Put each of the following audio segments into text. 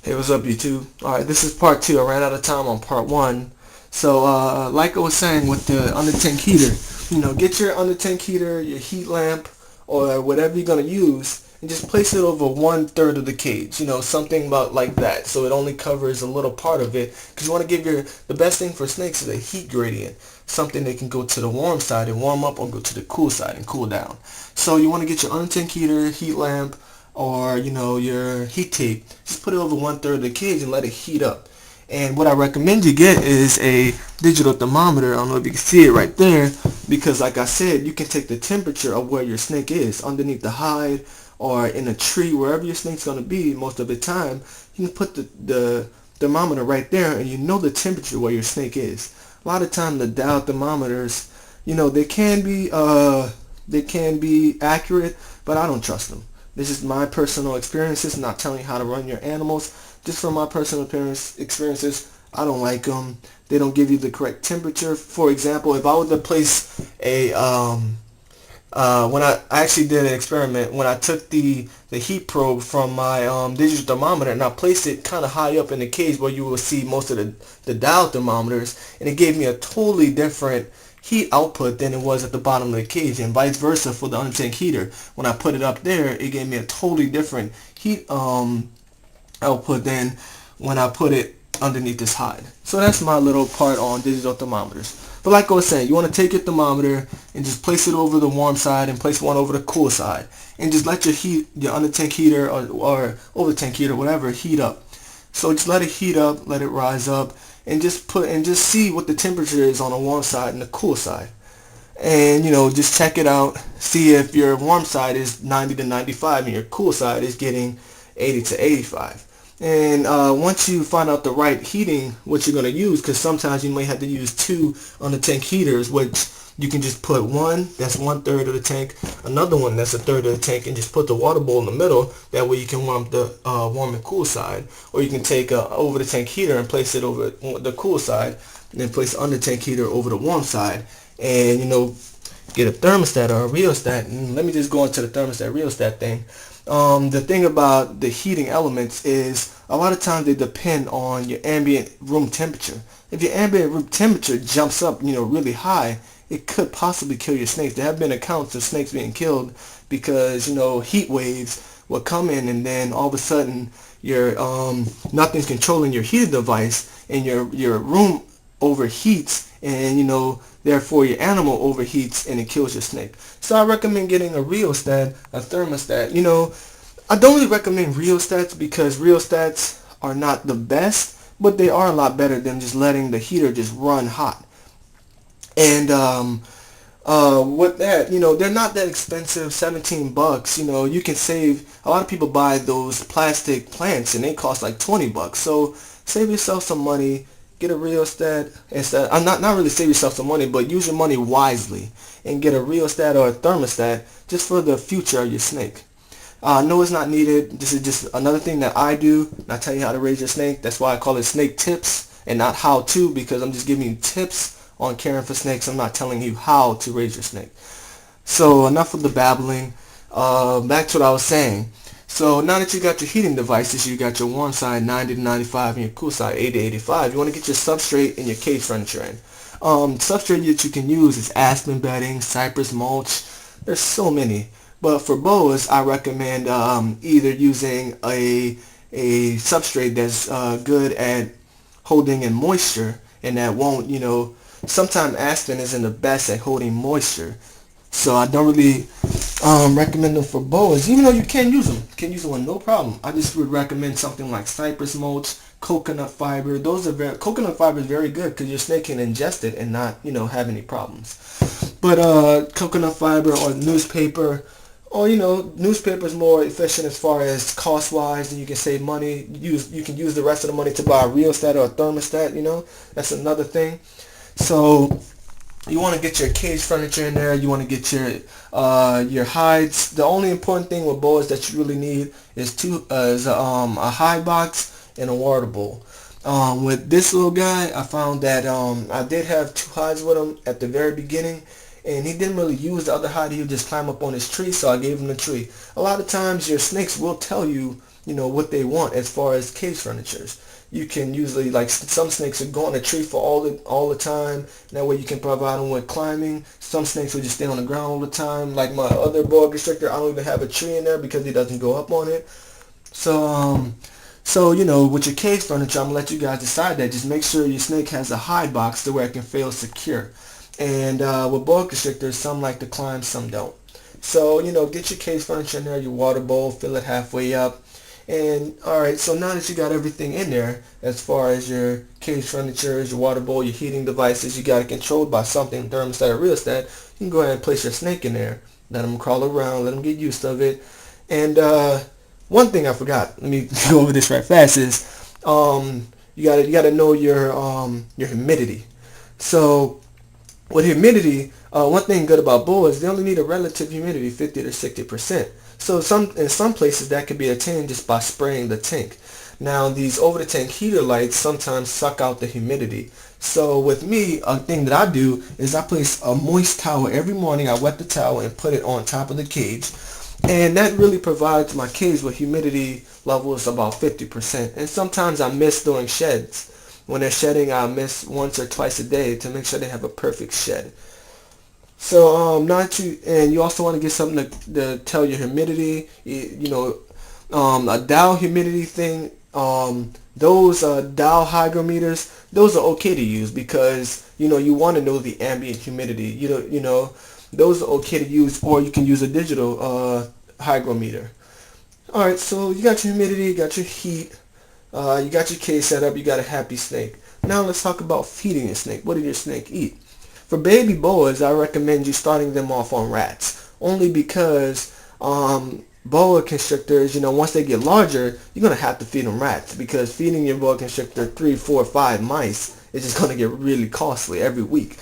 Hey, what's up, YouTube? Alright, this is part 2. I ran out of time on part 1. So, like I was saying with the under tank heater, get your under tank heater, your heat lamp, or whatever you're going to use, and just place it over 1/3 of the cage. Something about like that, so it only covers a little part of it. Because you want to give the best thing for snakes is a heat gradient. Something they can go to the warm side and warm up, or go to the cool side and cool down. So you want to get your under tank heater, heat lamp, or your heat tape. Just put it over 1/3 of the cage and let it heat up. And what I recommend you get is a digital thermometer. I don't know if you can see it right there, because like I said, you can take the temperature of where your snake is underneath the hide or in a tree, wherever your snake's going to be most of the time. You can put the thermometer right there, and you know the temperature where your snake is. A lot of time the dial thermometers, they can be accurate, but I don't trust them. This is my personal experiences, not telling you how to run your animals. Just from my personal experiences, I don't like them. They don't give you the correct temperature. For example, if I were to place when I actually did an experiment, when I took the heat probe from my digital thermometer and I placed it kind of high up in the cage where you will see most of the dial thermometers, and it gave me a totally different heat output than it was at the bottom of the cage, and vice versa for the under tank heater. When I put it up there, it gave me a totally different heat output than when I put it underneath this hide. So that's my little part on digital thermometers. But like I was saying, you want to take your thermometer and just place it over the warm side and place one over the cool side, and just let your under tank heater or over tank heater, whatever, heat up. So just let it heat up, let it rise up, and just see what the temperature is on the warm side and the cool side. And just check it out. See if your warm side is 90 to 95 and your cool side is getting 80 to 85. And once you find out the right heating, what you're going to use, because sometimes you may have to use two under tank heaters, which you can just put one that's 1/3 of the tank, another one that's 1/3 of the tank, and just put the water bowl in the middle. That way you can warm the warm and cool side. Or you can take over the tank heater and place it over the cool side, and then place the under tank heater over the warm side, and get a thermostat or a rheostat. And let me just go into the thermostat rheostat thing. The thing about the heating elements is a lot of times they depend on your ambient room temperature. If your ambient room temperature jumps up, really high, it could possibly kill your snakes. There have been accounts of snakes being killed because, heat waves will come in, and then all of a sudden your nothing's controlling your heating device, and your room overheats, and therefore your animal overheats and it kills your snake. So I recommend getting a rheostat, a thermostat. I don't really recommend rheostats because rheostats are not the best, but they are a lot better than just letting the heater just run hot. And with that, they're not that expensive, $17. You can save. A lot of people buy those plastic plants and they cost like $20. So save yourself some money. Get a rheostat instead. I'm not really save yourself some money, but use your money wisely and get a rheostat or a thermostat just for the future of your snake. No, it's not needed. This is just another thing that I do. And I tell you how to raise your snake. That's why I call it snake tips and not how to, because I'm just giving you tips on caring for snakes. I'm not telling you how to raise your snake. So enough of the babbling. Back to what I was saying. So now that you got your heating devices, you got your warm side 90 to 95 and your cool side 80 to 85, you want to get your substrate and your cage furniture in. Substrate that you can use is aspen bedding, cypress mulch. There's so many. But for boas, I recommend either using a substrate that's good at holding in moisture and that won't, sometimes aspen isn't the best at holding moisture. So I don't really recommend them for boas, even though you can use them. You can use them with no problem. I just would recommend something like cypress mulch, coconut fiber. Coconut fiber is very good because your snake can ingest it and not, have any problems. But coconut fiber or newspaper, or newspaper is more efficient as far as cost-wise, and you can save money. You can use the rest of the money to buy a rheostat or a thermostat. That's another thing. So you want to get your cage furniture in there. You want to get your hides. The only important thing with boas that you really need is a hide box and a water bowl. With this little guy, I found that I did have two hides with him at the very beginning, and he didn't really use the other hide. He would just climb up on his tree, so I gave him the tree. A lot of times your snakes will tell you what they want as far as cage furnitures. You can usually, like, some snakes will go on a tree for all the time, and that way you can provide them with climbing. Some snakes will just stay on the ground all the time. Like my other boa constrictor, I don't even have a tree in there because he doesn't go up on it. So with your cage furniture, I'm gonna let you guys decide that. Just make sure your snake has a hide box to where it can feel secure. And with boa constrictors, some like to climb, some don't. So get your cage furniture in there, your water bowl, fill it halfway up. And alright, so now that you got everything in there, as far as your cage furniture, your water bowl, your heating devices, you got it controlled by something, thermostat or rheostat, you can go ahead and place your snake in there. Let him crawl around, let him get used of it. And one thing I forgot, let me go over this right fast, is you gotta know your humidity. So with humidity, one thing good about boas, they only need a relative humidity, 50 to 60%. So in some places that could be attained just by spraying the tank. Now these over the tank heater lights sometimes suck out the humidity. So with me, a thing that I do is I place a moist towel every morning. I wet the towel and put it on top of the cage. And that really provides my cage with humidity levels about 50%. And sometimes I miss during sheds. When they're shedding, I miss once or twice a day to make sure they have a perfect shed. So you also want to get something to tell your humidity. A dial humidity thing. Those dial hygrometers, those are okay to use because you want to know the ambient humidity. Those are okay to use, or you can use a digital hygrometer. All right, so you got your humidity, you got your heat, you got your cage set up, you got a happy snake. Now let's talk about feeding your snake. What did your snake eat? For baby boas, I recommend you starting them off on rats, only because boa constrictors, once they get larger, you're going to have to feed them rats, because feeding your boa constrictor 3, 4, 5 mice is just going to get really costly every week.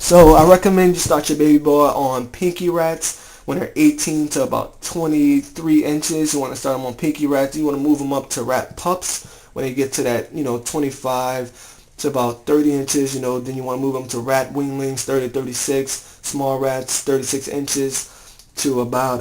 So I recommend you start your baby boa on pinky rats when they're 18 to about 23 inches. You want to start them on pinky rats. You want to move them up to rat pups when they get to that, 25 to about 30 inches. Then you want to move them to rat winglings, 30 to 36. Small rats, 36 inches to about,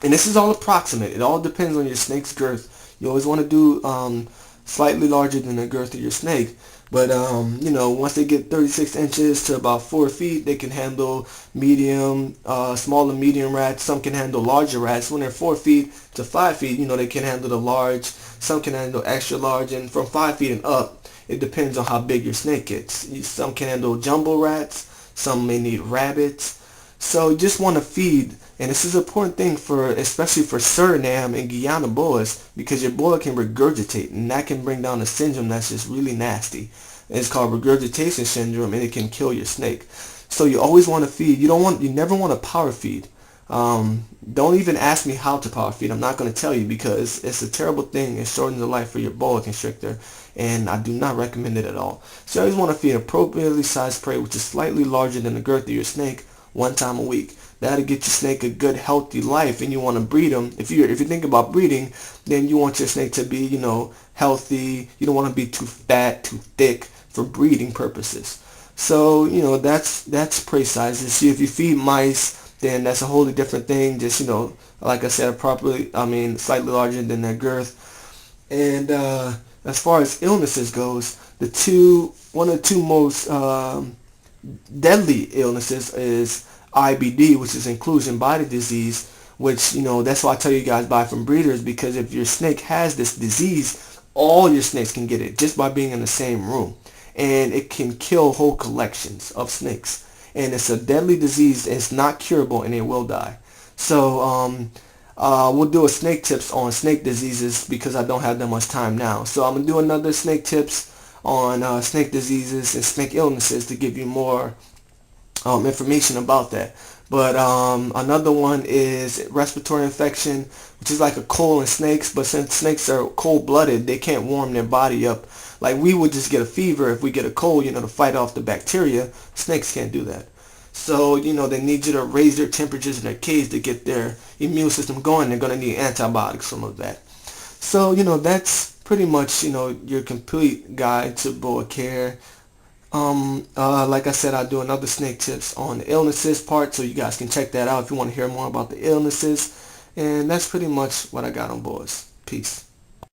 and this is all approximate. It all depends on your snake's girth. You always want to do slightly larger than the girth of your snake. But, once they get 36 inches to about 4 feet, they can handle medium, small and medium rats. Some can handle larger rats. When they're 4 feet to 5 feet, they can handle the large. Some can handle extra large. And from 5 feet and up, it depends on how big your snake gets. Some can handle jumbo rats. Some may need rabbits. So you just want to feed. And this is an important thing especially for Suriname and Guyana boas, because your boa can regurgitate, and that can bring down a syndrome that's just really nasty. It's called regurgitation syndrome, and it can kill your snake. So you always want to feed. You never want to power feed. Don't even ask me how to power feed. I'm not going to tell you, because it's a terrible thing. It shortens the life for your boa constrictor, and I do not recommend it at all. So you always want to feed appropriately sized prey, which is slightly larger than the girth of your snake, 1 time a week. That'll get your snake a good, healthy life, and you want to breed them. If you think about breeding, then you want your snake to be, healthy. You don't want to be too fat, too thick for breeding purposes. So, that's prey sizes. See, if you feed mice, then that's a wholly different thing. Just, like I said, slightly larger than their girth. And as far as illnesses goes, one of the two most deadly illnesses is IBD, which is inclusion body disease, which, that's why I tell you guys buy from breeders, because if your snake has this disease, all your snakes can get it just by being in the same room. And it can kill whole collections of snakes. And it's a deadly disease. It's not curable, and it will die. So we'll do a snake tips on snake diseases, because I don't have that much time now. So I'm going to do another snake tips on snake diseases and snake illnesses to give you more information about that. But another one is respiratory infection, which is like a cold in snakes, but since snakes are cold-blooded, they can't warm their body up. Like we would just get a fever if we get a cold, to fight off the bacteria. Snakes can't do that. So, they need you to raise their temperatures in their cage to get their immune system going. They're going to need antibiotics, some of that. So, that's pretty much, your complete guide to boa care. Like I said, I'll do another snake tips on the illnesses part, so you guys can check that out if you want to hear more about the illnesses. And that's pretty much what I got on boas. Peace.